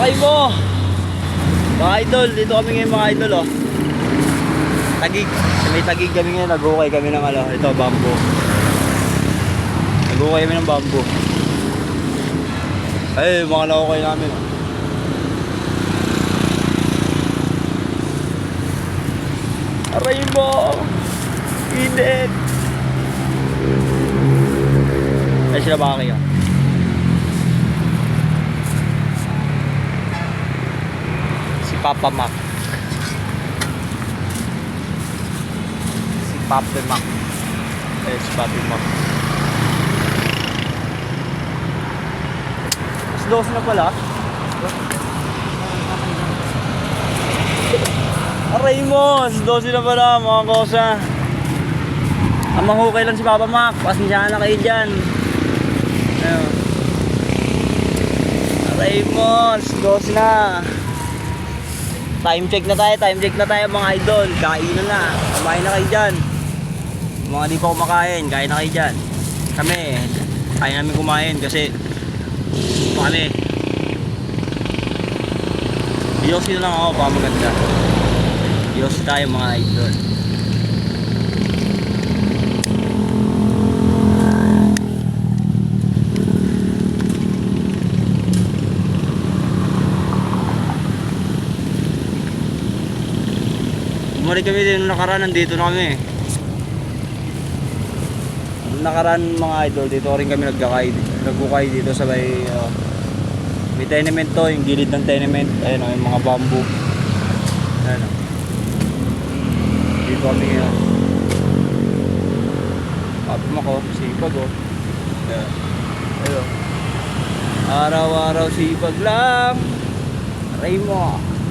Aray mo! Mga idol, dito kami ngayon mga idol oh. Tagig. May tagig kami ngayon, nag-ukay kami ng ano, ito bamboo. Nag-ukay kami ng bamboo. Ay, mga naukay namin oh. Aray mo! Init! Ay sila ba kayo? Si Papa Mac. Si Papa Mac. Eh, si Papa Mac. Mas 12 na pala. Aray mo! Mas 12 na pala mga kosa. Ang mahukay lang si Papa Mac. Pasensyahan na kayo dyan. Ayun. Aray mo! Mas 12 na. Time check na tayo mga idol. Kainan na. Kumain na kayo dyan. Mga di pa kumakain, kain na kayo dyan. Kami, kaya namin kumain kasi kami. Yosi na lang ako, baka maganda. Yosi tayo mga idol. Bumalik kami din nung nakaraan, nandito na kami. Nung nakaraan mga idol, dito rin kami nagkukay dito sa may tenement to, yung gilid ng tenement. Ayun o, yung mga bamboo. Ayun o. Dito kami ngayon. Kapim ako, sipag o. Ayun. Ayun. Araw-araw sipag lang. Aray mo.